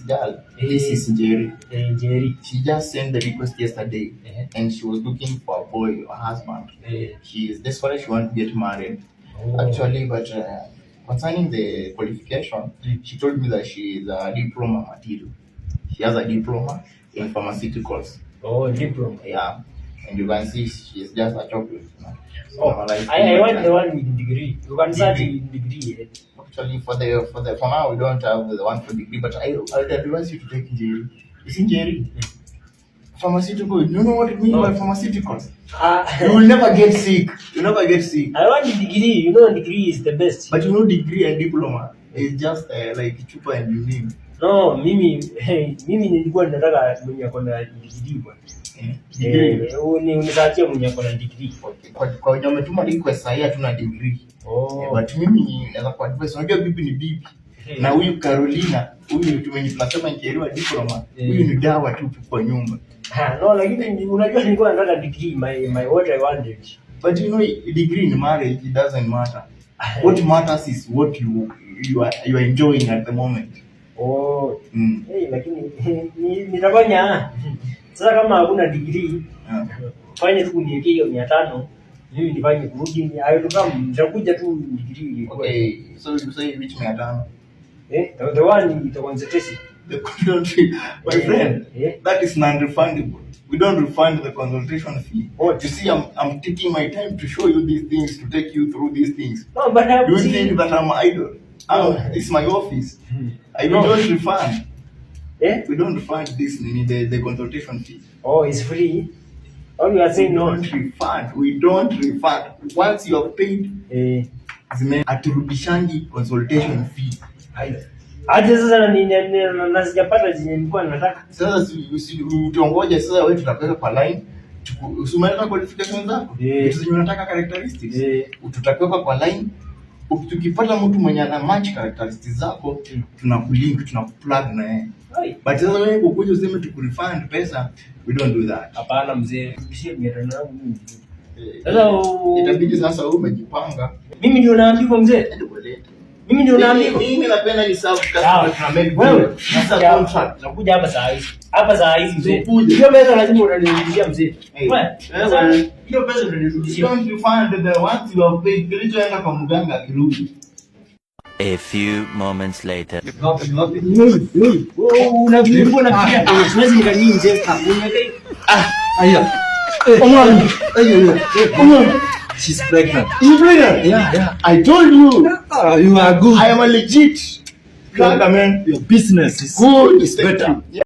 girl, this is Jerry. Jerry. She just sent the request yesterday, and she was looking for a boy or husband. She is desperate. She wants to get married. Actually, but concerning the qualification, she told me that she is a diploma material. She has a diploma in pharmaceuticals. Oh, diploma. Yeah, and you can see she is just a chocolate. So I want the one with degree. You can search with degree. Actually, for now we don't have the one for degree, but I would advise you to take engineering. Is engineering pharmaceutical? You know what it means by pharmaceuticals? You will never get sick. You never get sick. I want the degree. You know, degree is the best. But you know, degree and diploma is just like chupa and you name. No, mimi nilikuwa nataka mwenye ako na degree bwana. Unisaachie mwenye ako na degree. Kwa wenye umetuma request sahi hatuna degree. But mimi naweza kwa advice, unajua bibi ni bibi. Na huyu Carolina, huyu tumenye tunasema nikielewa diploma, huyu ni dawa tu kwa nyumba. No, lakini unajua nilikuwa nataka degree, my what I wanted. But you know, degree in marriage, it doesn't matter. What matters is what you are enjoying at the moment. Lakini nitafanya sasa kama hakuna degree, fanya tu niweke hiyo 500, mimi nifanye kurudi, nitakuja tu degree. Okay, so you say which 500? The one with the consultation. The consultation, my friend, that is non-refundable. We don't refund the consultation fee. You see, I'm taking my time to show you these things, to take you through these things. No, but do you think that I'm idle? It's my office. We don't refund. We don't refund this, the consultation fee. It's free. All you are saying, no. We don't refund. Once you have paid, aturudishangi consultation fee. Hadi sasa na sijapata jinsi nilikuwa nataka. Sasa usiongoje sasa wewe tutapeka kwa line. Usimaliza qualifications zako. Vitu zenye unataka characteristics. Tutapeka kwa line. Tukipata mtu mwenye ana match characteristics zako, tunakulink, tunakuplug na yeye. But sasa wewe ukuje useme tukurefund pesa, we don't do that. Hapana mzee, bishia 500 yangu mimi. Sasa itabidi sasa wewe umejipanga. Mimi ndio naambiwa mzee. Mimi ndio naambiwa. Mimi napenda ni serve customer tuna make wewe. Sasa contract. Nakuja hapa saa hizi. Mzee. Hiyo pesa lazima unanirudishia mzee. Wewe. Hiyo pesa unanirudishia. Don't refund the ones you have paid. Kilichoenda kwa mganga akirudi. A few moments later. Unafikiri nafikiria siwezi nikanyii mzee. Aya. She's pregnant. You pregnant? Yeah. I told you. You are good. I am a legit. Man, your business is good. Is better.